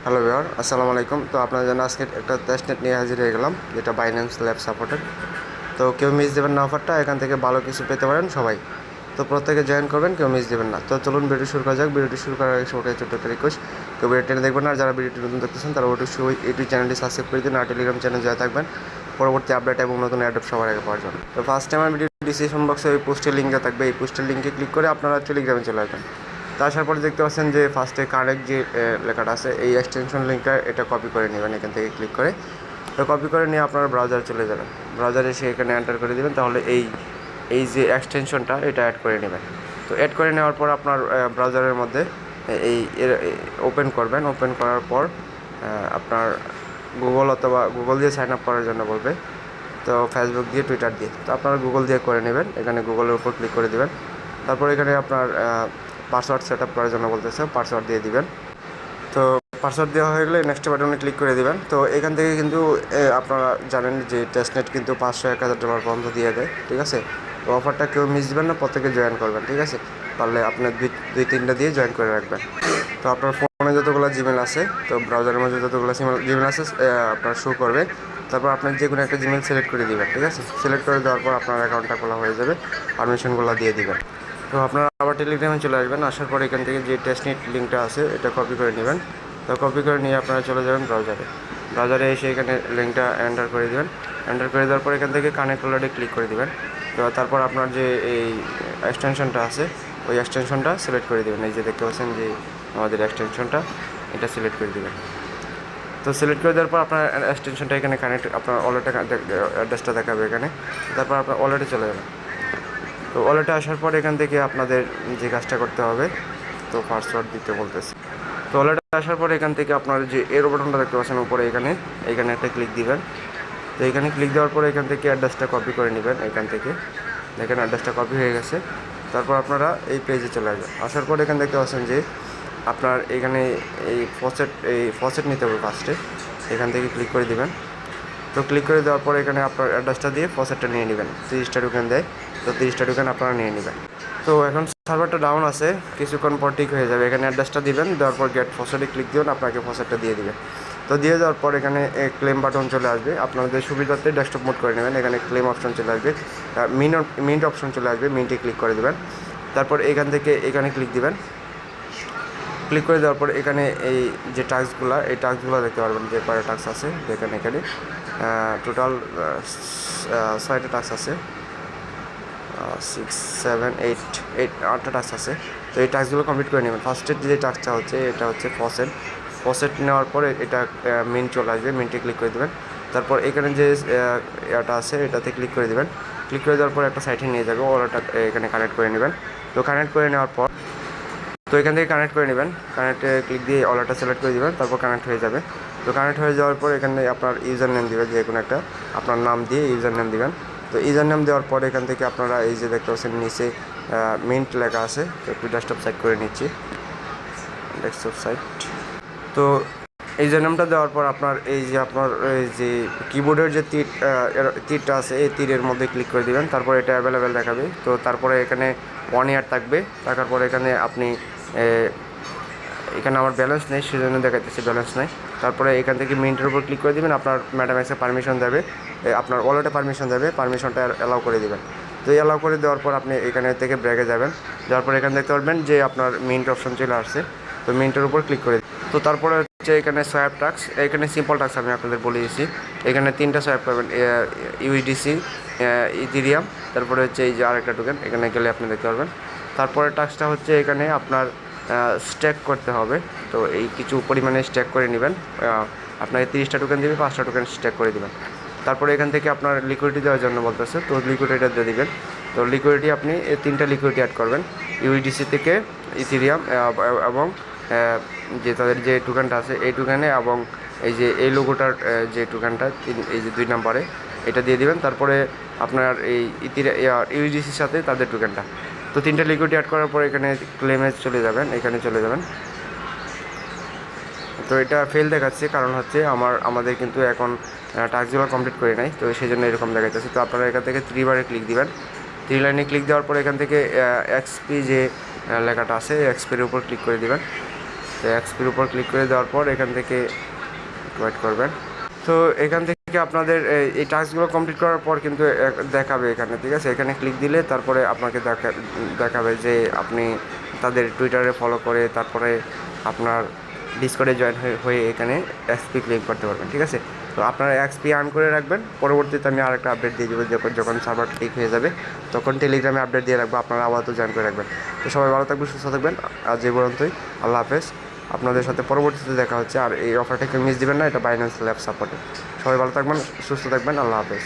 Hello viewer, আসসালামু আলাইকুম। তো আপনার জন্য আজকে একটা টেস্টনেট নিয়ে হাজির হয়ে গেলাম, যেটা বাইন্যান্স ল্যাব সাপোর্টেড। তো কেউ মিস দেবেন না অফারটা, এখান থেকে ভালো কিছু পেতে পারেন সবাই। তো প্রত্যেকে জয়েন করবেন, কেউ মিস দেবেন না। তো চলুন ভিডিও শুরু করা যাক। ভিডিওটি শুরু করার আগে সবাই ছোট্ট একটা রিকোয়েস্ট, কেউ ভিডিও টেনে দেখবেন না। আর যারা ভিডিওটি নতুন দেখতেছেন তারা অবশ্যই ইউটিউব চ্যানেলটি সাবস্ক্রাইব করে দিন আর টেলিগ্রাম চ্যানেল জয় থাকবেন পরবর্তী আপডেট এবং নতুন অ্যাডপ সবার আগে পাওয়ার জন্য। তো ফার্স্ট টাইম ভিডিও ডিসক্রিপশন বক্সে ওই পোস্টের লিঙ্কটা থাকবে, এই পোস্টের লিঙ্কে ক্লিক করে আপনারা টেলিগ্রামে চলে আসবেন। তো আসার পরে দেখতে পাচ্ছেন যে ফার্স্টে কানেক্ট যে লেখাটা আছে, এই এক্সটেনশন লিঙ্কটা এটা কপি করে নেবেন এখান থেকে ক্লিক করে। তো কপি করে নিয়ে আপনারা ব্রাউজারে চলে যাবেন। ব্রাউজারে এসে এখানে এন্টার করে দেবেন, তাহলে এই এই যে এক্সটেনশনটা এটা অ্যাড করে নেবেন। তো অ্যাড করে নেওয়ার পর আপনার ব্রাউজারের মধ্যে এই ওপেন করবেন। ওপেন করার পর আপনার গুগল অথবা গুগল দিয়ে সাইন আপ করার জন্য বলবে, তো ফেসবুক দিয়ে, টুইটার দিয়ে। তো আপনারা গুগল দিয়ে করে নেবেন, এখানে গুগলের উপর ক্লিক করে দেবেন। তারপর এখানে আপনার পাসওয়ার্ড সেট আপ করার জন্য বলতেছে, পাসওয়ার্ড দিয়ে দিবেন। তো পাসওয়ার্ড দেওয়া হয়ে গেলে নেক্সট বাটনে ক্লিক করে দিবেন। তো এখান থেকে কিন্তু আপনারা জানেন যে টেস্টনেট কিন্তু $500-1000 পর্যন্ত দিয়ে দেয়, ঠিক আছে। তো অফারটা কেউ মিস দিবেন না, প্রত্যেকে জয়েন করবেন, ঠিক আছে। পারলে আপনার দুই তিনটা দিয়ে জয়েন করে রাখবেন। তো আপনার ফোনে যতগুলো জিমেল আছে, তো ব্রাউজারের মধ্যে যতগুলো জিমেল আছে আপনার শো করবে। তারপর আপনার যে কোনো একটা জিমেল সিলেক্ট করে দিবেন, ঠিক আছে। সিলেক্ট করে দেওয়ার পর আপনার অ্যাকাউন্টটা খোলা হয়ে যাবে, পারমিশনগুলো দিয়ে দিবেন। তো আপনারা আবার টেলিগ্রামে চলে আসবেন। আসার পর এখান থেকে যে টেস্টনেট লিঙ্কটা আছে এটা কপি করে নেবেন। তো কপি করে নিয়ে আপনারা চলে যাবেন ব্রাউজারে। ব্রাউজারে এসে এখানে লিঙ্কটা এন্টার করে দেবেন। এন্টার করে দেওয়ার পর এখান থেকে কানেক্ট অলরেডি ক্লিক করে দেবেন। তো তারপর আপনার যে এই এক্সটেনশনটা আছে, ওই এক্সটেনশনটা সিলেক্ট করে দেবেন। এই যে দেখতে পাচ্ছেন যে আমাদের এক্সটেনশনটা, এটা সিলেক্ট করে দেবেন। তো সিলেক্ট করে দেওয়ার পর আপনার এক্সটেনশনটা এখানে কানেক্ট, আপনার ওয়ালেটে অ্যাড্রেসটা দেখাবে এখানে। তারপর আপনার ওয়ালেটে চলে যাবেন। তো ওয়ালেটে আসার পর এখান থেকে আপনাদের যে কাজটা করতে হবে, তো পাসওয়ার্ড দিতে বলতেছে। তো ওয়ালেটে আসার পর এখান থেকে আপনার যে এরো বাটনটা দেখতে পাচ্ছেন উপরে, এখানে একটা ক্লিক দিবেন। তো এখানে ক্লিক দেওয়ার পরে এখান থেকে অ্যাড্রেসটা কপি করে নেবেন। এখান থেকে দেখেন অ্যাড্রেসটা কপি হয়ে গেছে। তারপর আপনারা এই পেজে চলে আসবেন। আসার পর এখানে দেখতে পাচ্ছেন যে আপনার এখানে এই ফসেট নিতে হবে ফার্স্টে, এখান থেকে ক্লিক করে দিবেন। তো ক্লিক করে দেওয়ার পর এখানে আপনার অ্যাড্রেসটা দিয়ে ফসেটটা নিয়ে নেবেন। 30টা টোকেন দেয়, তো 30টা টোকেন আপনারা নিয়ে নেবেন। তো এখন সার্ভারটা ডাউন আছে, কিছুক্ষণ পর ঠিক হয়ে যাবে। এখানে অ্যাড্রেসটা দিবেন, দেওয়ার পর গেট ফসেটে ক্লিক দিবেন, আপনাকে ফসেটটা দিয়ে দিবেন। তো দিয়ে দেওয়ার পর এখানে ক্লেম বাটন চলে আসবে। আপনাদের সুবিধার্থে ডেস্কটপ মোড করে নেবেন। এখানে ক্লেম অপশন চলে আসবে, মিন্ট অপশন চলে আসবে, মিন্টে ক্লিক করে দেবেন। তারপর এখান থেকে এখানে ক্লিক দিবেন। ক্লিক করে দেওয়ার পর এখানে এই যে টাস্কগুলো, এই টাস্কগুলো দেখতে পারবেন যে কয়টা টাস্ক আছে। দেখেন এখানে টোটাল 6টা টাস্ক আছে, 6, 7, 8টা টাস্ক আছে। তো এই টাস্কগুলো কমপ্লিট করে নেবেন। ফার্স্টের যে টাস্কটা হচ্ছে, এটা হচ্ছে ফসেট নেওয়ার পরে এটা মিন্ট চলে আসবে, মিন্টে ক্লিক করে দেবেন। তারপর এখানে যে এটা আছে, এটাতে ক্লিক করে দেবেন। ক্লিক করে দেওয়ার পর একটা সাইটে নিয়ে যাবে, ওটা এখানে কানেক্ট করে নেবেন। তো কানেক্ট করে নেওয়ার পর, তো এখান থেকে কানেক্ট করে নেবেন। কানেক্টে ক্লিক দিয়ে ওয়ালেটটা সিলেক্ট করে দেবেন, তারপর কানেক্ট হয়ে যাবে। তো কানেক্ট হয়ে যাওয়ার পর এখানে আপনার ইউজার নেম দেবেন, যে কোনো একটা আপনার নাম দিয়ে ইউজার নেম দেবেন। তো ইউজার নেম দেওয়ার পর এখান থেকে আপনারা এই যে দেখতে পাচ্ছেন নিচে মিন্ট লেখা আছে, তো একটু ডেস্কটপ সাইড করে নিচ্ছি, ডেস্কটপ সাইট। তো ইউজার নেমটা দেওয়ার পর আপনার এই যে কিবোর্ডের যে তীরটা আছে, এই তীরের মধ্যে ক্লিক করে দেবেন। তারপর এটা অ্যাভেলেবেল দেখাবে। তো তারপরে এখানে 1 ইয়ার থাকবে। থাকার পর এখানে আপনি এখানে আমার ব্যালেন্স নেই, সেজন্য দেখাইতেছি ব্যালেন্স নেই। তারপরে এখান থেকে মিন্টের উপর ক্লিক করে দেবেন। আপনার ম্যাটাম্যাক্সে পারমিশন দেবে, আপনার ওয়ালেটে পারমিশন দেবে, পারমিশনটা অ্যালাউ করে দেবেন। তো অ্যালাউ করে দেওয়ার পর আপনি এখানে থেকে ব্র্যাগে যাবেন। যাওয়ার পর এখানে দেখতে পারবেন যে আপনার মিন্ট অপশন চলে আসছে। তো মিন্টের উপর ক্লিক করে, তো তারপরে হচ্ছে এখানে সোয়াপ টাস্ক, এখানে সিম্পল টাস্ক আমি আপনাদের বলে দিয়েছি। এখানে 3টা সোয়াপ করবেন, ইউএসডিসি, ইথেরিয়াম, তারপরে হচ্ছে এই যে আরেকটা টোকেন, এখানে গেলে আপনি দেখতে পারবেন। তারপরে টাস্কটা হচ্ছে এখানে আপনার স্ট্যাক করতে হবে। তো এই কিছু পরিমাণে স্ট্যাক করে নেবেন। আপনাকে 30টা টোকেন দেবে, 5টা টোকেন স্ট্যাক করে দেবেন। তারপরে এখান থেকে আপনার লিকুইডিটি দেওয়ার জন্য বলতেছে, তো লিকুইডিটিটা দিয়ে দেবেন। তো লিকুইডিটি আপনি 3টা লিকুইডিটি অ্যাড করবেন, ইউএসডিসি থেকে, ইথেরিয়াম এবং যে তাদের যে টোকেনটা আছে এই টোকেনে, এবং এই যে এই লোগোটার যে টোকেনটা, এই যে 2 নম্বরে, এটা দিয়ে দিবেন। তারপরে আপনার এই ইউএসডিসির সাথে তাদের টোকেনটা। তো 3টা লিকুইডিটি অ্যাড করার পর এখানে ক্লেমে চলে যাবেন, এখানে চলে যাবেন। তো এটা ফেল দেখাচ্ছে, কারণ হচ্ছে আমাদের কিন্তু এখন টাস্কগুলো কমপ্লিট করে নাই, তো সেই জন্য এরকম দেখাচ্ছে। তো আপনারা এখান থেকে 3 বারে ক্লিক দিবেন। 3 লাইনে ক্লিক দেওয়ার পর এখান থেকে এক্সপি যে লেখাটা আছে, এক্সপির উপর ক্লিক করে দিবেন। তো এক্সপির উপর ক্লিক করে দেওয়ার পর এখান থেকে ওয়েট করবেন। তো এখান থেকে আপনাদের এই টাস্কগুলো কমপ্লিট করার পর কিন্তু দেখাবে এখানে, ঠিক আছে? এখানে ক্লিক দিলে তারপরে আপনাকে দেখাবে যে আপনি তাদের টুইটারে ফলো করে তারপরে আপনার ডিসকর্ডে জয়েন হয়ে এখানে এক্সপি ক্লেম করতে পারবেন, ঠিক আছে? তো আপনারা এক্সপি আর্ন করে রাখবেন, পরবর্তীতে আমি আরেকটা আপডেট দিয়ে দেবো, যখন সার্ভার ঠিক হয়ে যাবে তখন টেলিগ্রামে আপডেট দিয়ে রাখবো, আপনারা আপাতত জয়েন করে রাখবেন। তো সবাই ভালো থাকবেন, সুস্থ থাকবেন, আজ এই পর্যন্তই। আল্লাহ হাফেজ, আপনাদের সাথে পরবর্তীতে দেখা হচ্ছে। আর এই অফারটা কেউ মিস দিবেন না, এটা বাইন্যান্স ল্যাব সাপোর্টে। সবাই ভালো থাকবেন, সুস্থ থাকবেন, আল্লাহ হাফেজ।